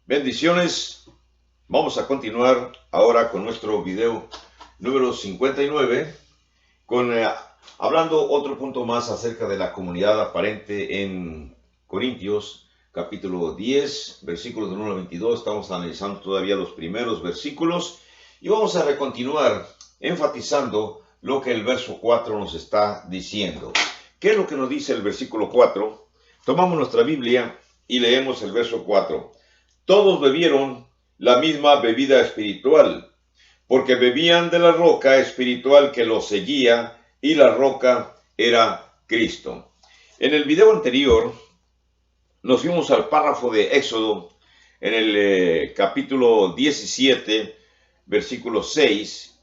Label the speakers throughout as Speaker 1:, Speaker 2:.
Speaker 1: Bendiciones. Vamos a continuar ahora con nuestro video número 59, hablando otro punto más acerca de la comunidad aparente en Corintios, capítulo 10, versículos del 1 al 22. Estamos analizando todavía los primeros versículos y vamos a continuar enfatizando lo que el verso 4 nos está diciendo. ¿Qué es lo que nos dice el versículo 4? Tomamos nuestra Biblia y leemos el verso 4. Todos bebieron la misma bebida espiritual, porque bebían de la roca espiritual que los seguía, y la roca era Cristo. En el video anterior nos fuimos al párrafo de Éxodo, en el capítulo 17, versículo 6,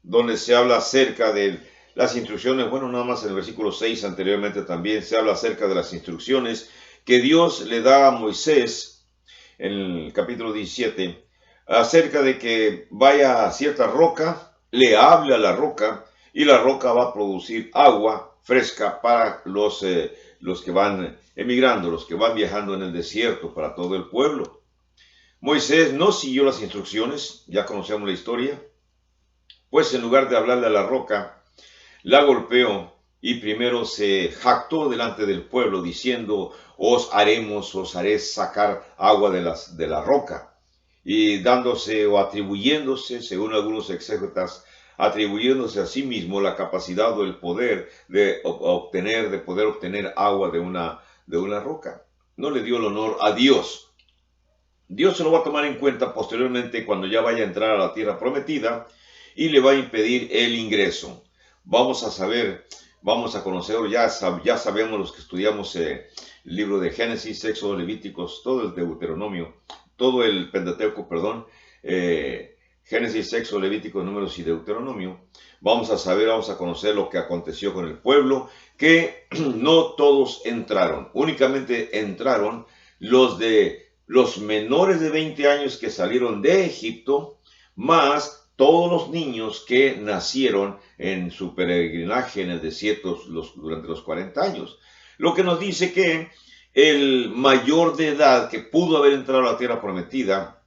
Speaker 1: donde se habla acerca de las instrucciones. Bueno, nada más en el versículo 6 anteriormente también se habla acerca de las instrucciones que Dios le da a Moisés en el capítulo 17, acerca de que vaya a cierta roca, le hable a la roca, y la roca va a producir agua fresca para los que van emigrando, los que van viajando en el desierto, para todo el pueblo. Moisés no siguió las instrucciones, ya conocemos la historia, pues en lugar de hablarle a la roca, la golpeó y primero se jactó delante del pueblo diciendo: os haré sacar agua de la roca, y dándose o atribuyéndose, según algunos exégetas, atribuyéndose a sí mismo la capacidad o el poder de poder obtener agua de una roca. No le dio el honor a Dios. Dios se lo va a tomar en cuenta posteriormente cuando ya vaya a entrar a la tierra prometida y le va a impedir el ingreso. Vamos a conocer, ya sabemos los que estudiamos el libro de Génesis, Éxodo, Levíticos, todo el Deuteronomio, todo el Pentateuco, perdón, Génesis, Éxodo, Levíticos, Números y Deuteronomio. Vamos a conocer lo que aconteció con el pueblo, que no todos entraron, únicamente entraron los menores de 20 años que salieron de Egipto, más todos los niños que nacieron en su peregrinaje en el desierto durante los 40 años. Lo que nos dice que el mayor de edad que pudo haber entrado a la tierra prometida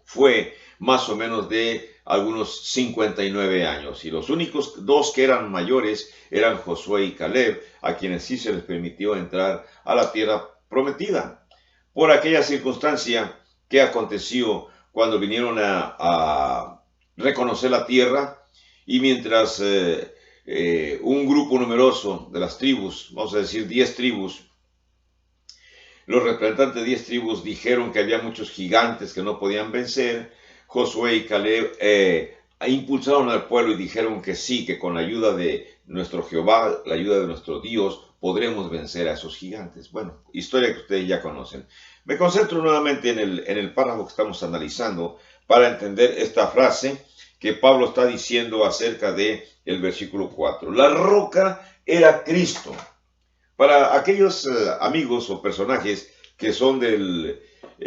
Speaker 1: fue más o menos de algunos 59 años. Y los únicos dos que eran mayores eran Josué y Caleb, a quienes sí se les permitió entrar a la tierra prometida, por aquella circunstancia que aconteció cuando vinieron a reconocer la tierra, y mientras un grupo numeroso de las tribus, vamos a decir 10 tribus, los representantes de 10 tribus dijeron que había muchos gigantes que no podían vencer, Josué y Caleb impulsaron al pueblo y dijeron que sí, que con la ayuda de nuestro Jehová, la ayuda de nuestro Dios, podremos vencer a esos gigantes. Bueno, historia que ustedes ya conocen. Me concentro nuevamente en el párrafo que estamos analizando para entender esta frase que Pablo está diciendo acerca de el versículo 4. La roca era Cristo. Para aquellos amigos o personajes que son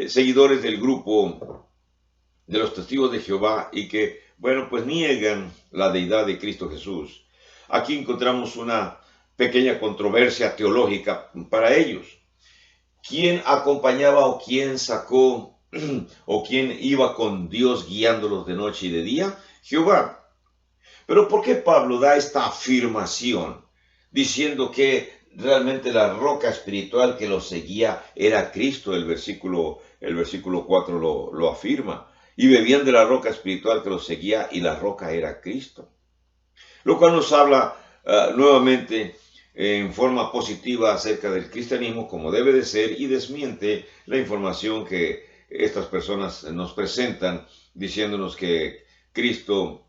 Speaker 1: seguidores del grupo de los testigos de Jehová y que, bueno, pues niegan la deidad de Cristo Jesús, aquí encontramos una pequeña controversia teológica para ellos. ¿Quién acompañaba o quién sacó o quién iba con Dios guiándolos de noche y de día? Jehová. Pero ¿por qué Pablo da esta afirmación diciendo que realmente la roca espiritual que los seguía era Cristo? El versículo 4 lo afirma. Y bebían de la roca espiritual que los seguía, y la roca era Cristo. Lo cual nos habla nuevamente en forma positiva acerca del cristianismo como debe de ser, y desmiente la información que estas personas nos presentan diciéndonos que Cristo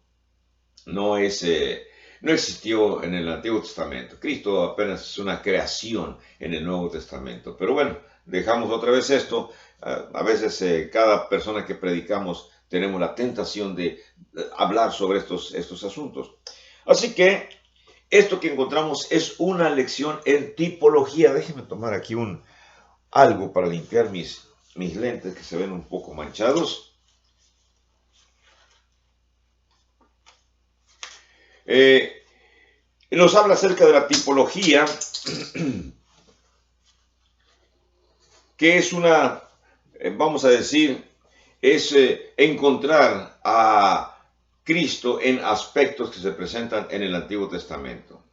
Speaker 1: no existió en el Antiguo Testamento. Cristo apenas es una creación en el Nuevo Testamento. Pero bueno, dejamos otra vez esto. A veces cada persona que predicamos tenemos la tentación de hablar sobre estos asuntos. Así que esto que encontramos es una lección en tipología. Déjenme tomar aquí algo para limpiar mis lentes que se ven un poco manchados. Nos habla acerca de la tipología, que es una vamos a decir, es encontrar a Cristo en aspectos que se presentan en el Antiguo Testamento.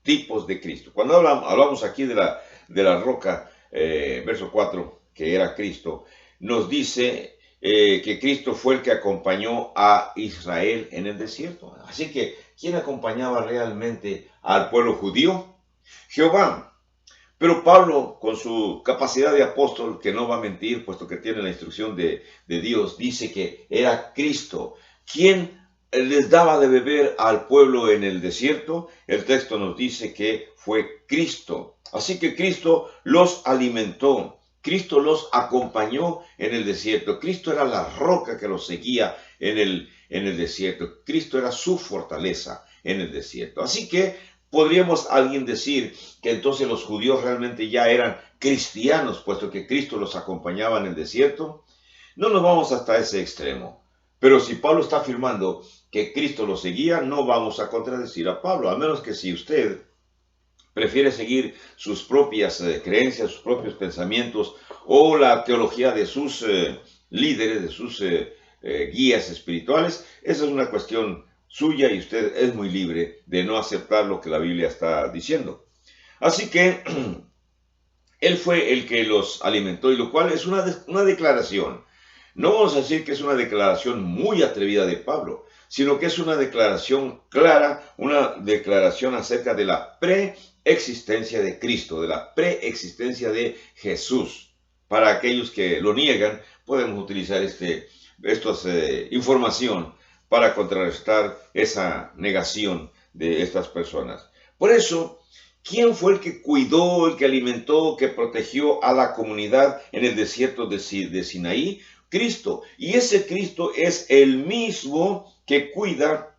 Speaker 1: Tipos de Cristo. Cuando hablamos aquí de la roca, verso 4, que era Cristo, nos dice que Cristo fue el que acompañó a Israel en el desierto. Así que, ¿quién acompañaba realmente al pueblo judío? Jehová. Pero Pablo, con su capacidad de apóstol, que no va a mentir, puesto que tiene la instrucción de Dios, dice que era Cristo quien les daba de beber al pueblo en el desierto. El texto nos dice que fue Cristo. Así que Cristo los alimentó. Cristo los acompañó en el desierto. Cristo era la roca que los seguía en el desierto. Cristo era su fortaleza en el desierto. Así que podríamos alguien decir que entonces los judíos realmente ya eran cristianos, puesto que Cristo los acompañaba en el desierto. No nos vamos hasta ese extremo. Pero si Pablo está afirmando que Cristo los seguía, no vamos a contradecir a Pablo, a menos que si usted prefiere seguir sus propias creencias, sus propios pensamientos o la teología de sus líderes, de sus guías espirituales. Esa es una cuestión suya y usted es muy libre de no aceptar lo que la Biblia está diciendo. Así que él fue el que los alimentó, y lo cual es una declaración. No vamos a decir que es una declaración muy atrevida de Pablo, sino que es una declaración clara, una declaración acerca de la preexistencia de Cristo, de la preexistencia de Jesús. Para aquellos que lo niegan, podemos utilizar esta información para contrarrestar esa negación de estas personas. Por eso, ¿quién fue el que cuidó, el que alimentó, que protegió a la comunidad en el desierto de Sinaí? Cristo. Y ese Cristo es el mismo que cuida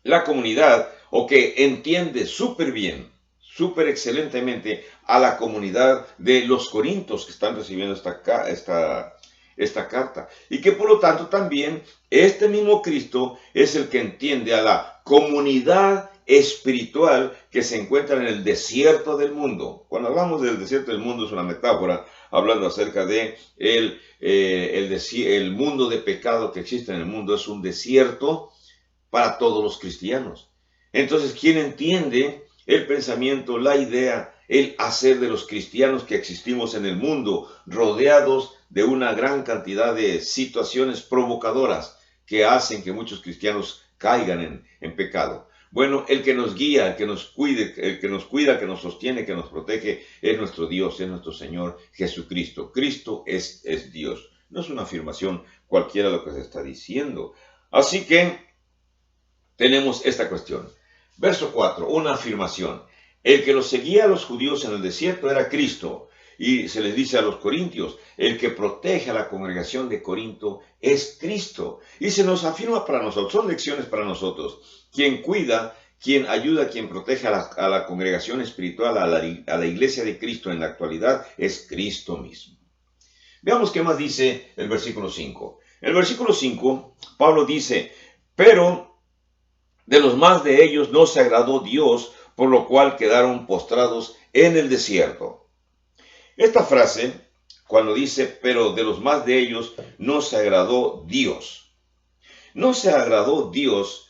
Speaker 1: la comunidad, o que entiende súper bien, súper excelentemente a la comunidad de los corintios que están recibiendo esta carta. Y que por lo tanto también este mismo Cristo es el que entiende a la comunidad espiritual que se encuentra en el desierto del mundo. Cuando hablamos del desierto del mundo es una metáfora hablando acerca de el mundo de pecado que existe en el mundo. Es un desierto para todos los cristianos. Entonces, ¿quién entiende el pensamiento, la idea, el hacer de los cristianos que existimos en el mundo, rodeados de una gran cantidad de situaciones provocadoras que hacen que muchos cristianos caigan en pecado? Bueno, el que nos guía, el que nos cuida, que nos sostiene, que nos protege, es nuestro Dios, es nuestro Señor Jesucristo. Cristo es Dios. No es una afirmación cualquiera lo que se está diciendo. Así que tenemos esta cuestión. Verso 4, una afirmación. El que los seguía a los judíos en el desierto era Cristo. Y se les dice a los corintios, el que protege a la congregación de Corinto es Cristo. Y se nos afirma para nosotros, son lecciones para nosotros. Quien cuida, quien ayuda, quien protege a la congregación espiritual, a la iglesia de Cristo en la actualidad, es Cristo mismo. Veamos qué más dice el versículo 5. El versículo 5, Pablo dice, pero de los más de ellos no se agradó Dios, por lo cual quedaron postrados en el desierto. Esta frase, cuando dice, pero de los más de ellos no se agradó Dios. No se agradó Dios,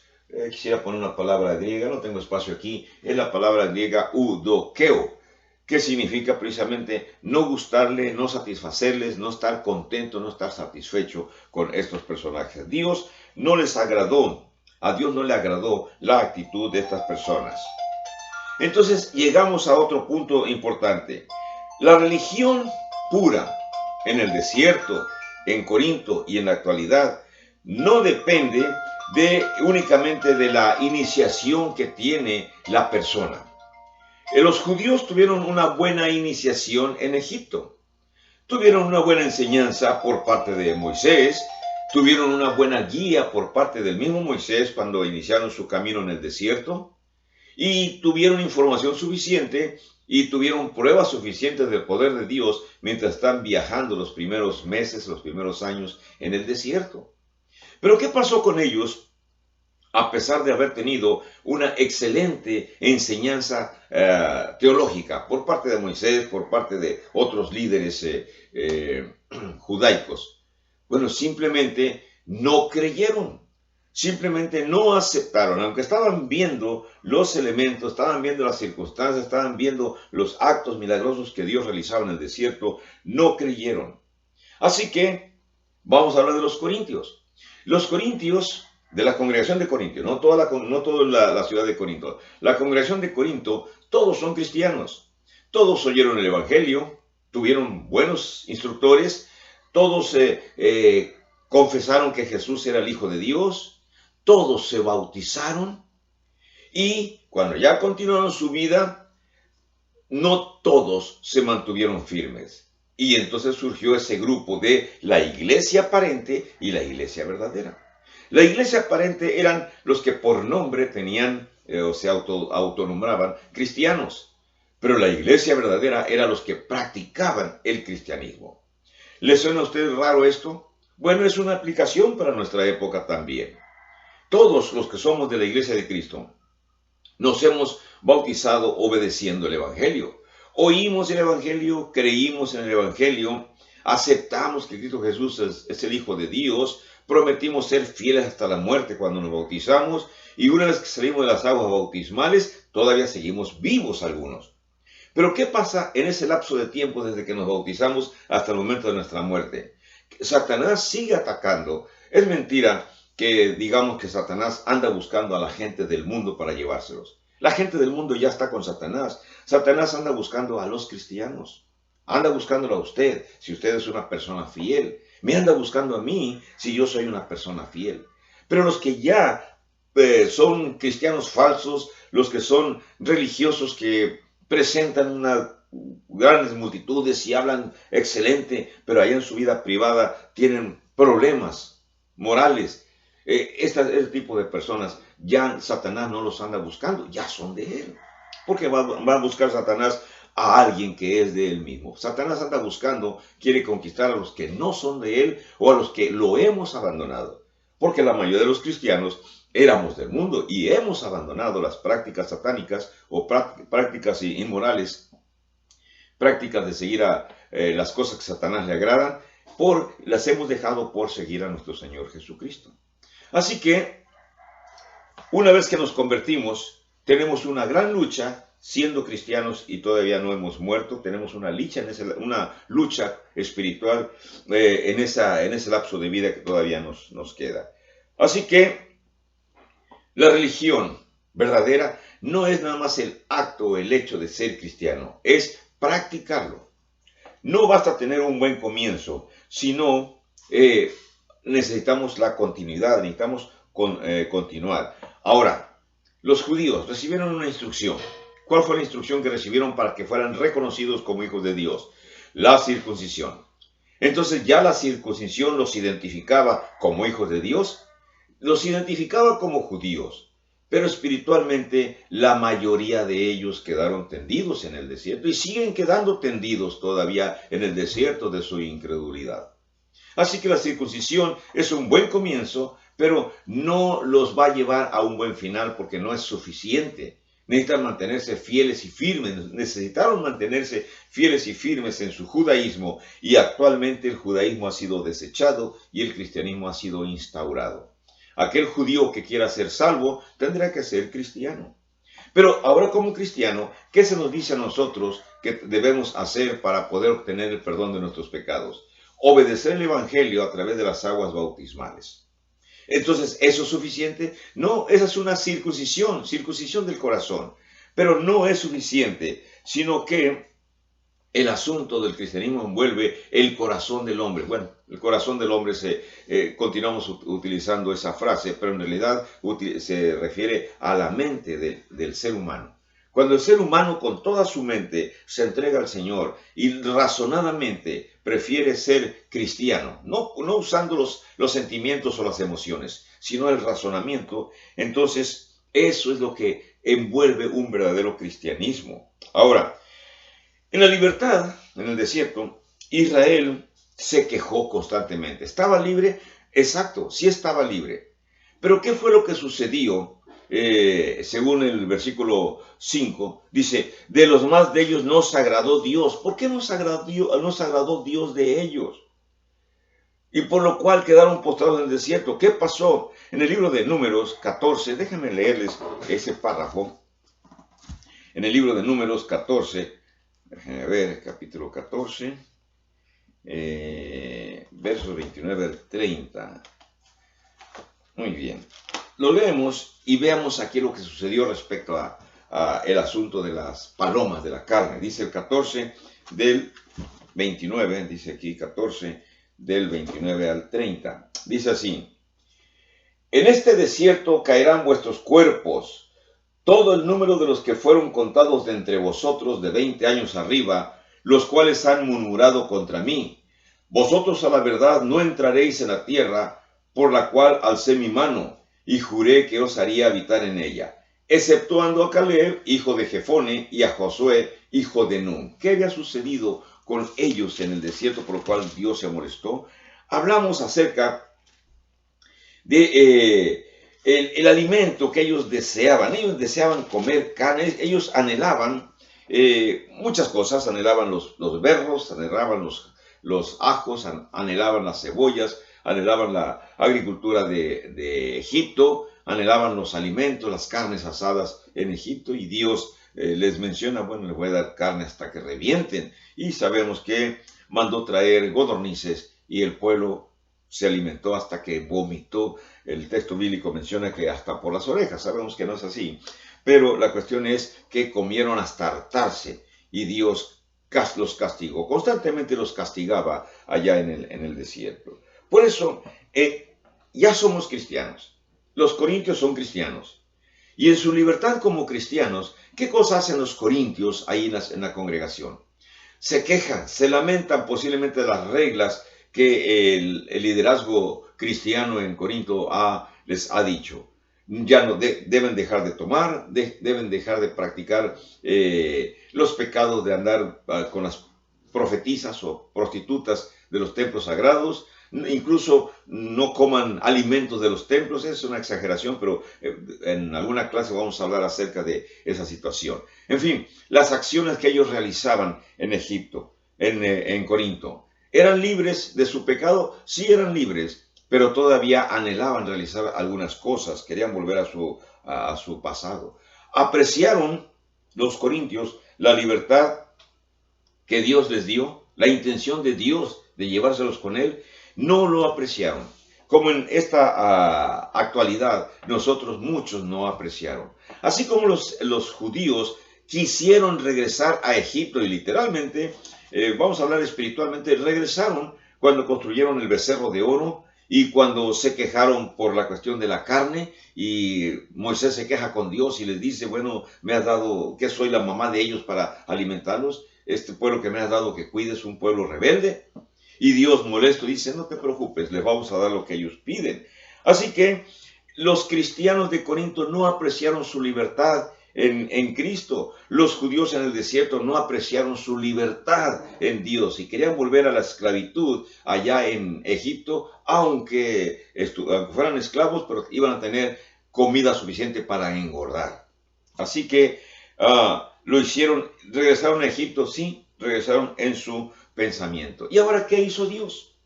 Speaker 1: quisiera poner una palabra griega, no tengo espacio aquí, es la palabra griega eudokeo, que significa precisamente no gustarle, no satisfacerles, no estar contento, no estar satisfecho con estos personajes. Dios no les agradó, a Dios no le agradó la actitud de estas personas. Entonces llegamos a otro punto importante. La religión pura en el desierto, en Corinto y en la actualidad no depende únicamente de la iniciación que tiene la persona. Los judíos tuvieron una buena iniciación en Egipto. Tuvieron una buena enseñanza por parte de Moisés. Tuvieron una buena guía por parte del mismo Moisés cuando iniciaron su camino en el desierto. Y tuvieron información suficiente y tuvieron pruebas suficientes del poder de Dios mientras están viajando los primeros meses, los primeros años en el desierto. Pero ¿qué pasó con ellos? A pesar de haber tenido una excelente enseñanza teológica por parte de Moisés, por parte de otros líderes judaicos? Bueno, simplemente no creyeron. Simplemente no aceptaron, aunque estaban viendo los elementos, estaban viendo las circunstancias, estaban viendo los actos milagrosos que Dios realizaba en el desierto, no creyeron. Así que vamos a hablar de los corintios. Los corintios, de la congregación de Corinto, no toda la ciudad de Corinto, la congregación de Corinto, todos son cristianos. Todos oyeron el Evangelio, tuvieron buenos instructores, todos confesaron que Jesús era el Hijo de Dios, todos se bautizaron y cuando ya continuaron su vida, no todos se mantuvieron firmes. Y entonces surgió ese grupo de la iglesia aparente y la iglesia verdadera. La iglesia aparente eran los que por nombre tenían o se autonombraban cristianos, pero la iglesia verdadera era los que practicaban el cristianismo. ¿Les suena a ustedes raro esto? Bueno, es una aplicación para nuestra época también. Todos los que somos de la iglesia de Cristo nos hemos bautizado obedeciendo el Evangelio. Oímos el Evangelio, creímos en el Evangelio, aceptamos que Cristo Jesús es el Hijo de Dios, prometimos ser fieles hasta la muerte cuando nos bautizamos y una vez que salimos de las aguas bautismales, todavía seguimos vivos algunos. Pero ¿qué pasa en ese lapso de tiempo desde que nos bautizamos hasta el momento de nuestra muerte? Satanás sigue atacando. Es mentira que digamos que Satanás anda buscando a la gente del mundo para llevárselos. La gente del mundo ya está con Satanás. Satanás anda buscando a los cristianos. Anda buscándolo a usted, si usted es una persona fiel. Me anda buscando a mí, si yo soy una persona fiel. Pero los que ya son cristianos falsos, los que son religiosos que presentan unas grandes multitudes y hablan excelente, pero allá en su vida privada tienen problemas morales. Este tipo de personas, ya Satanás no los anda buscando, ya son de él. Porque va a buscar Satanás a alguien que es de él mismo. Satanás anda buscando, quiere conquistar a los que no son de él o a los que lo hemos abandonado. Porque la mayoría de los cristianos éramos del mundo y hemos abandonado las prácticas satánicas o prácticas inmorales, prácticas de seguir a las cosas que a Satanás le agradan, las hemos dejado por seguir a nuestro Señor Jesucristo. Así que, una vez que nos convertimos, tenemos una gran lucha siendo cristianos y todavía no hemos muerto. Tenemos una lucha espiritual en ese lapso de vida que todavía nos queda. Así que, la religión verdadera no es nada más el acto o el hecho de ser cristiano, es practicarlo. No basta tener un buen comienzo, sino necesitamos la continuidad, necesitamos continuar. Ahora, los judíos recibieron una instrucción. ¿Cuál fue la instrucción que recibieron para que fueran reconocidos como hijos de Dios? La circuncisión. Entonces ya la circuncisión los identificaba como hijos de Dios, los identificaba como judíos, pero espiritualmente la mayoría de ellos quedaron tendidos en el desierto y siguen quedando tendidos todavía en el desierto de su incredulidad. Así que la circuncisión es un buen comienzo, pero no los va a llevar a un buen final porque no es suficiente. Necesitan mantenerse fieles y firmes, necesitaron mantenerse fieles y firmes en su judaísmo y actualmente el judaísmo ha sido desechado y el cristianismo ha sido instaurado. Aquel judío que quiera ser salvo tendrá que ser cristiano. Pero ahora como cristiano, ¿qué se nos dice a nosotros que debemos hacer para poder obtener el perdón de nuestros pecados? Obedecer el Evangelio a través de las aguas bautismales. Entonces, ¿eso es suficiente? No, esa es una circuncisión del corazón. Pero no es suficiente, sino que el asunto del cristianismo envuelve el corazón del hombre. Bueno, el corazón del hombre continuamos utilizando esa frase, pero en realidad se refiere a la mente del ser humano. Cuando el ser humano con toda su mente se entrega al Señor y razonadamente prefiere ser cristiano, no usando los sentimientos o las emociones, sino el razonamiento, entonces eso es lo que envuelve un verdadero cristianismo. Ahora, en la libertad, en el desierto, Israel se quejó constantemente. ¿Estaba libre? Exacto, sí estaba libre. Pero ¿qué fue lo que sucedió? Según el versículo 5, dice, de los más de ellos nos agradó Dios. ¿Por qué nos agradó Dios de ellos? y por lo cual quedaron postrados en el desierto. ¿Qué pasó? En el libro de Números 14, déjenme leerles ese párrafo. En el libro de Números 14, déjenme ver, capítulo 14, versos 29 al 30. Muy bien. Lo leemos y veamos aquí lo que sucedió respecto a el asunto de las palomas de la carne. Dice el 14 del 29, dice aquí 14 del 29 al 30. Dice así: en este desierto caerán vuestros cuerpos, todo el número de los que fueron contados de entre vosotros de 20 años arriba, los cuales han murmurado contra mí. Vosotros a la verdad no entraréis en la tierra por la cual alcé mi mano, y juré que os haría habitar en ella, exceptuando a Caleb, hijo de Jefone, y a Josué, hijo de Nun. ¿Qué había sucedido con ellos en el desierto por lo cual Dios se molestó? Hablamos acerca de el alimento que ellos deseaban. Ellos deseaban comer carne, ellos anhelaban muchas cosas, anhelaban los berros, anhelaban los ajos, anhelaban las cebollas, anhelaban la agricultura de Egipto, anhelaban los alimentos, las carnes asadas en Egipto, y Dios les menciona, bueno, les voy a dar carne hasta que revienten, y sabemos que mandó traer codornices y el pueblo se alimentó hasta que vomitó. El texto bíblico menciona que hasta por las orejas. Sabemos que no es así, pero la cuestión es que comieron hasta hartarse y Dios los castigó. Constantemente los castigaba allá en el desierto. Por eso, ya somos cristianos. Los corintios son cristianos. Y en su libertad como cristianos, ¿qué cosa hacen los corintios ahí en la congregación? Se quejan, se lamentan posiblemente de las reglas que el liderazgo cristiano en Corinto les ha dicho. Ya no deben dejar de tomar, deben dejar de practicar los pecados de andar con las profetisas o prostitutas de los templos sagrados. Incluso no coman alimentos de los templos. Es una exageración, pero en alguna clase vamos a hablar acerca de esa situación. En fin, las acciones que ellos realizaban en Egipto, en Corinto, ¿eran libres de su pecado? Sí, eran libres, pero todavía anhelaban realizar algunas cosas, querían volver a su pasado. Apreciaron los corintios la libertad que Dios les dio, la intención de Dios de llevárselos con Él. No lo apreciaron. Como en esta actualidad, muchos no apreciaron. Así como los judíos quisieron regresar a Egipto y literalmente, vamos a hablar espiritualmente, regresaron cuando construyeron el becerro de oro y cuando se quejaron por la cuestión de la carne, y Moisés se queja con Dios y les dice, bueno, me has dado, ¿qué soy la mamá de ellos para alimentarlos? Este pueblo que me has dado que cuides es un pueblo rebelde. Y Dios molesto dice, no te preocupes, les vamos a dar lo que ellos piden. Así que los cristianos de Corinto no apreciaron su libertad en Cristo. Los judíos en el desierto no apreciaron su libertad en Dios y querían volver a la esclavitud allá en Egipto, aunque fueran esclavos, pero iban a tener comida suficiente para engordar. Así que lo hicieron, regresaron a Egipto, sí, regresaron en su pensamiento. ¿Y ahora qué hizo Dios?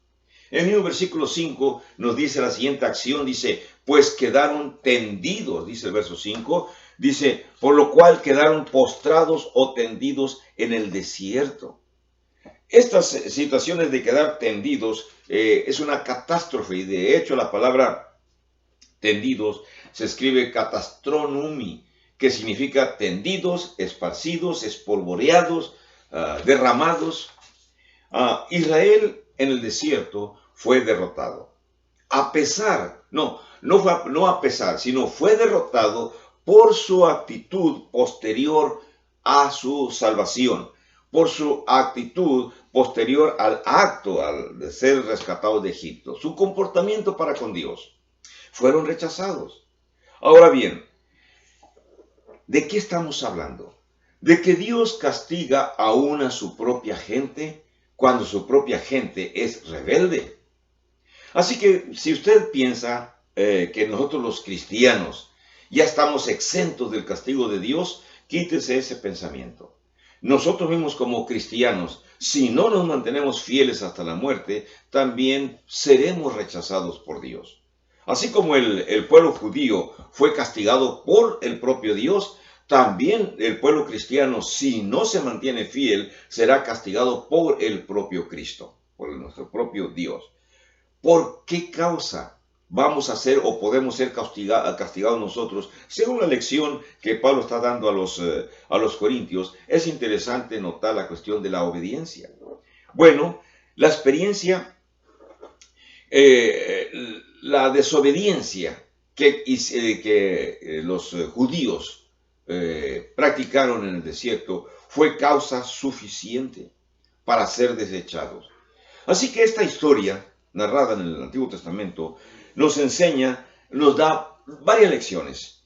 Speaker 1: En el mismo versículo 5 nos dice la siguiente acción, dice, pues quedaron tendidos, dice el verso 5, dice, por lo cual quedaron postrados o tendidos en el desierto. Estas situaciones de quedar tendidos es una catástrofe, y de hecho la palabra tendidos se escribe catastronumi, que significa tendidos, esparcidos, espolvoreados, derramados. Israel en el desierto fue derrotado. Fue derrotado por su actitud posterior a su salvación, por su actitud posterior al acto, de ser rescatado de Egipto, su comportamiento para con Dios. Fueron rechazados. Ahora bien, ¿de qué estamos hablando? ¿De que Dios castiga aún a su propia gente cuando su propia gente es rebelde? Así que si usted piensa que nosotros los cristianos ya estamos exentos del castigo de Dios, quítese ese pensamiento. Nosotros mismos como cristianos si no nos mantenemos fieles hasta la muerte, también seremos rechazados por Dios. Así como el pueblo judío fue castigado por el propio Dios, también el pueblo cristiano, si no se mantiene fiel, será castigado por el propio Cristo, por nuestro propio Dios. ¿Por qué causa vamos a ser o podemos ser castigados nosotros? Según la lección que Pablo está dando a los corintios, es interesante notar la cuestión de la obediencia. Bueno, la experiencia, la desobediencia que los judíos practicaron en el desierto fue causa suficiente para ser desechados. Así que esta historia, narrada en el Antiguo Testamento, nos enseña, nos da varias lecciones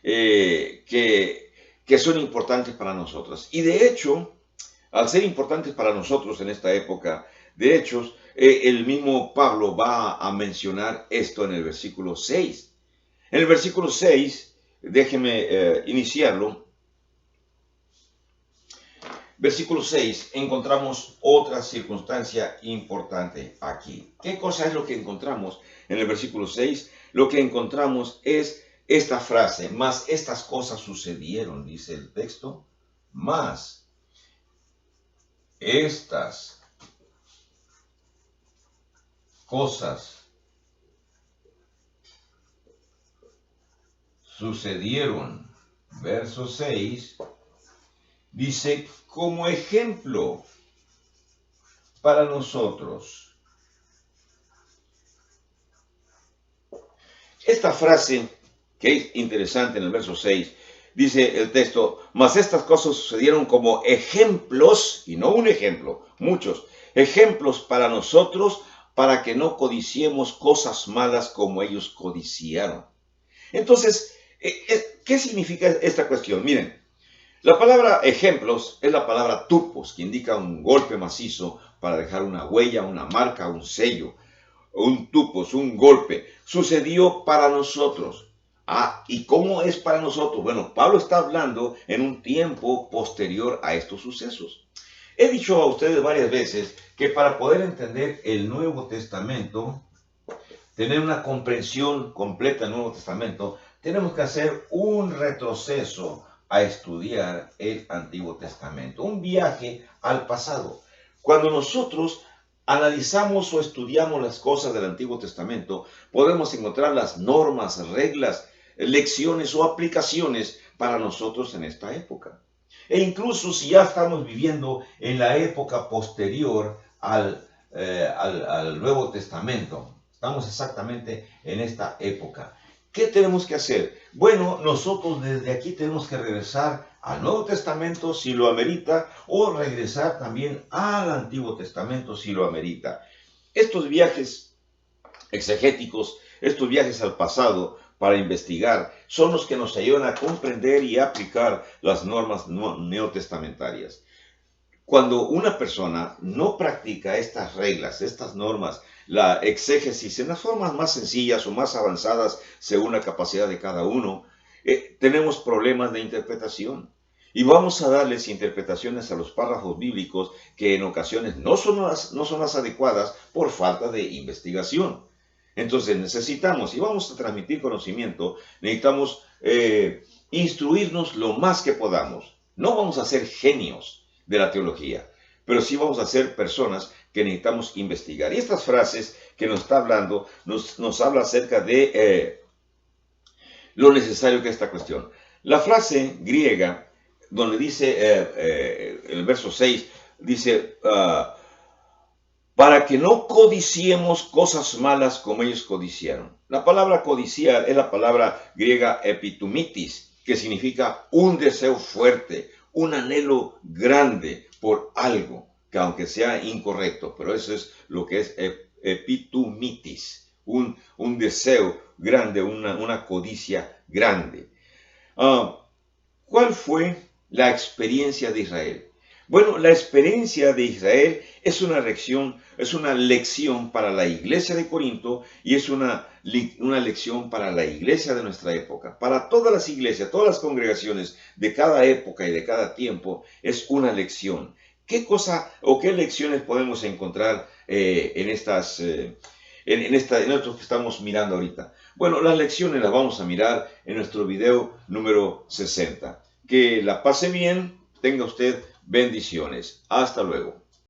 Speaker 1: que son importantes para nosotros. Y de hecho, al ser importantes para nosotros en esta época, de hecho, el mismo Pablo va a mencionar esto en el versículo 6. En el versículo 6, déjeme iniciarlo. Versículo 6, encontramos otra circunstancia importante aquí. ¿Qué cosa es lo que encontramos en el versículo 6? Lo que encontramos es esta frase, mas estas cosas sucedieron, dice el texto, mas estas cosas sucedieron. Verso 6 dice, como ejemplo para nosotros. Esta frase, que es interesante en el verso 6, dice el texto, mas estas cosas sucedieron como ejemplos, y no un ejemplo, muchos, ejemplos para nosotros, para que no codiciemos cosas malas como ellos codiciaron. Entonces, ¿qué significa esta cuestión? Miren, la palabra ejemplos es la palabra tupos, que indica un golpe macizo para dejar una huella, una marca, un sello. Un tupos, un golpe. Sucedió para nosotros. ¿Y cómo es para nosotros? Bueno, Pablo está hablando en un tiempo posterior a estos sucesos. He dicho a ustedes varias veces que para poder entender el Nuevo Testamento, tener una comprensión completa del Nuevo Testamento, tenemos que hacer un retroceso a estudiar el Antiguo Testamento, un viaje al pasado. Cuando nosotros analizamos o estudiamos las cosas del Antiguo Testamento, podemos encontrar las normas, reglas, lecciones o aplicaciones para nosotros en esta época. E incluso si ya estamos viviendo en la época posterior al Nuevo Testamento, estamos exactamente en esta época. ¿Qué tenemos que hacer? Bueno, nosotros desde aquí tenemos que regresar al Nuevo Testamento si lo amerita, o regresar también al Antiguo Testamento si lo amerita. Estos viajes exegéticos, estos viajes al pasado para investigar, son los que nos ayudan a comprender y aplicar las normas neotestamentarias. Cuando una persona no practica estas reglas, estas normas, la exégesis en las formas más sencillas o más avanzadas según la capacidad de cada uno, tenemos problemas de interpretación. Y vamos a darles interpretaciones a los párrafos bíblicos que en ocasiones no son las adecuadas por falta de investigación. Entonces necesitamos, y vamos a transmitir conocimiento, necesitamos instruirnos lo más que podamos. No vamos a ser genios de la teología, pero sí vamos a ser personas que necesitamos investigar. Y estas frases que nos está hablando, nos habla acerca de lo necesario que es esta cuestión. La frase griega, donde dice, el verso 6, dice, para que no codiciemos cosas malas como ellos codiciaron. La palabra codiciar es la palabra griega epitumitis, que significa un deseo fuerte, un anhelo grande por algo, que aunque sea incorrecto, pero eso es lo que es epitumitis, un deseo grande, una codicia grande. ¿Cuál fue la experiencia de Israel? Bueno, la experiencia de Israel es una lección para la iglesia de Corinto y es una lección para la iglesia de nuestra época. Para todas las iglesias, todas las congregaciones de cada época y de cada tiempo es una lección. ¿Qué cosa o qué lecciones podemos encontrar en esto que estamos mirando ahorita? Bueno, las lecciones las vamos a mirar en nuestro video número 60. Que la pase bien, tenga usted bendiciones. Hasta luego.